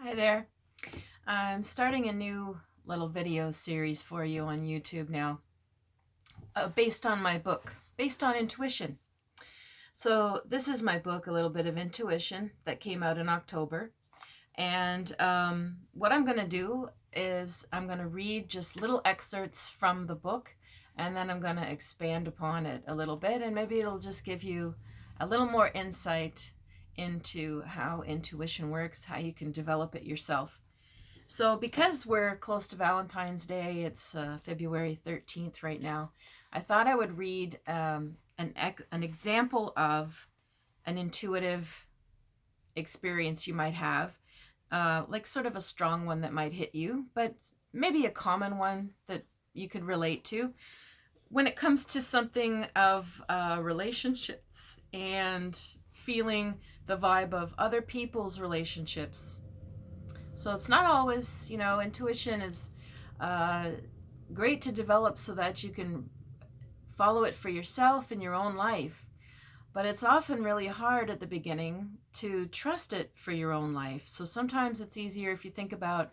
Hi there. I'm starting a new little video series for you on YouTube now, based on my book, based on intuition. So this is my book, A Little Bit of Intuition, that came out in October. And what I'm going to do is I'm going to read just little excerpts from the book, and then I'm going to expand upon it a little bit, and maybe it'll just give you a little more insight into how intuition works, how you can develop it yourself. So because we're close to Valentine's Day, it's February 13th right now, I thought I would read an example of an intuitive experience you might have, like sort of a strong one that might hit you, but maybe a common one that you could relate to when it comes to something of relationships and feeling the vibe of other people's relationships. So it's not always, intuition is uh, great to develop so that you can follow it for yourself in your own life. But it's often really hard at the beginning to trust it for your own life. So sometimes it's easier if you think about,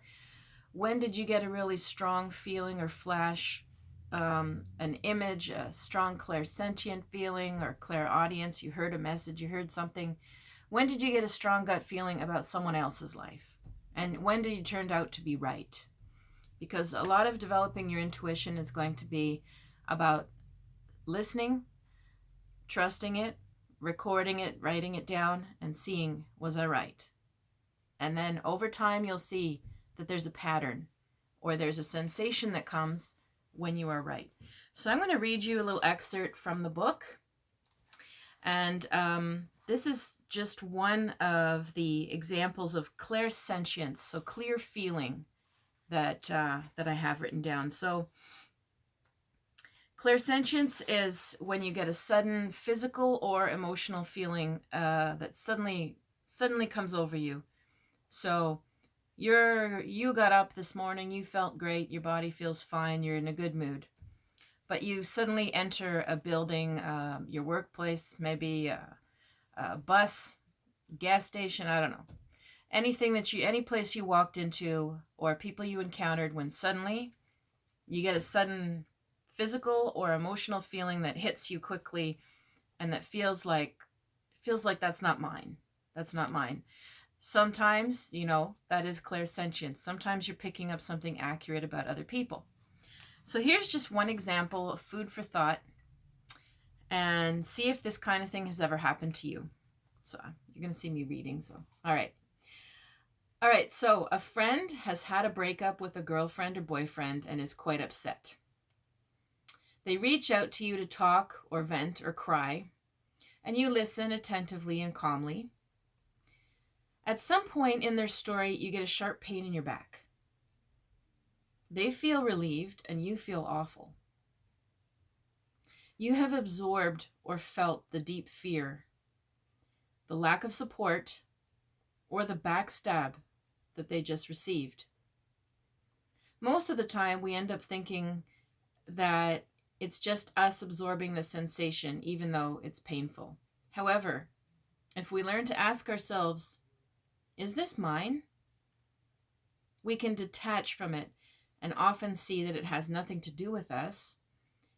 when did you get a really strong feeling or flash, an image, a strong clairsentient feeling or clairaudience? You heard a message, you heard something. When did you get a strong gut feeling about someone else's life? And when did you turn out to be right? Because a lot of developing your intuition is going to be about listening, trusting it, recording it, writing it down, and seeing, was I right? And then over time, you'll see that there's a pattern or there's a sensation that comes when you are right. So I'm going to read you a little excerpt from the book. And this is just one of the examples of clairsentience, so clear feeling, that I have written down. So clairsentience is when you get a sudden physical or emotional feeling that suddenly comes over you. So you got up this morning, you felt great, your body feels fine, you're in a good mood. But you suddenly enter a building, your workplace, maybe a bus, gas station, I don't know. Any place you walked into or people you encountered, when suddenly you get a sudden physical or emotional feeling that hits you quickly and that feels like that's not mine. That's not mine. Sometimes, that is clairsentience. Sometimes you're picking up something accurate about other people. So here's just one example of food for thought, and see if this kind of thing has ever happened to you. So you're going to see me reading. So, all right. All right. So a friend has had a breakup with a girlfriend or boyfriend and is quite upset. They reach out to you to talk or vent or cry, and you listen attentively and calmly. At some point in their story, you get a sharp pain in your back. They feel relieved and you feel awful. You have absorbed or felt the deep fear, the lack of support, or the backstab that they just received. Most of the time, we end up thinking that it's just us absorbing the sensation, even though it's painful. However, if we learn to ask ourselves, is this mine? We can detach from it and often see that it has nothing to do with us.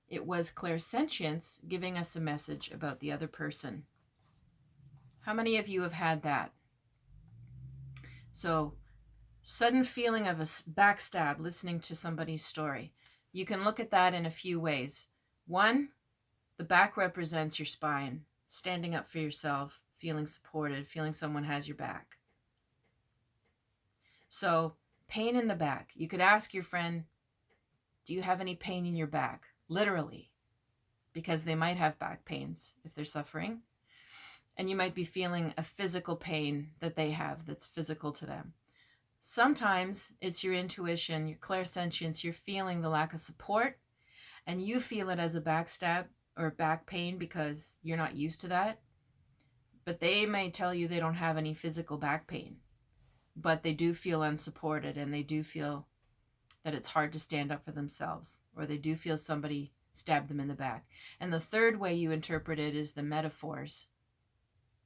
It was clairsentience giving us a message about the other person. How many of you have had that? So, sudden feeling of a backstab listening to somebody's story. You can look at that in a few ways. One, the back represents your spine, standing up for yourself, feeling supported, feeling someone has your back. So, pain in the back. You could ask your friend, do you have any pain in your back? Literally, because they might have back pains if they're suffering. And you might be feeling a physical pain that they have that's physical to them. Sometimes it's your intuition, your clairsentience, you're feeling the lack of support, and you feel it as a backstab or back pain because you're not used to that. But they may tell you they don't have any physical back pain, but they do feel unsupported, and they do feel that it's hard to stand up for themselves, or they do feel somebody stabbed them in the back. And the third way you interpret it is the metaphors,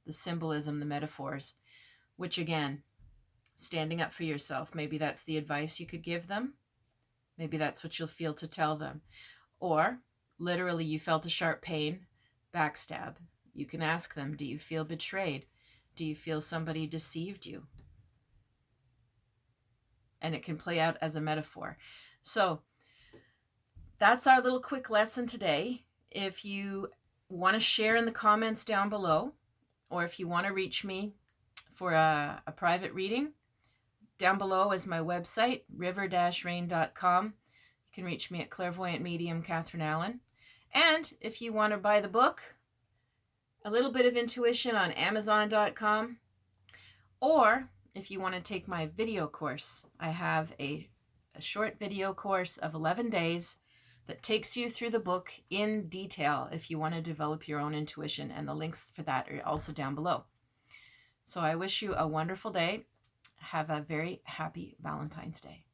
the symbolism, the metaphors, which again, standing up for yourself. Maybe that's the advice you could give them. Maybe that's what you'll feel to tell them. Or literally you felt a sharp pain, backstab. You can ask them, do you feel betrayed? Do you feel somebody deceived you? And it can play out as a metaphor. So that's our little quick lesson today. If you want to share in the comments down below, or if you want to reach me for a private reading, down below is my website, river-rain.com. You can reach me at Clairvoyant Medium Catharine Allan. And if you want to buy the book, A Little Bit of Intuition, on Amazon.com. Or if you want to take my video course, I have a short video course of 11 days that takes you through the book in detail if you want to develop your own intuition. And the links for that are also down below. So I wish you a wonderful day. Have a very happy Valentine's Day.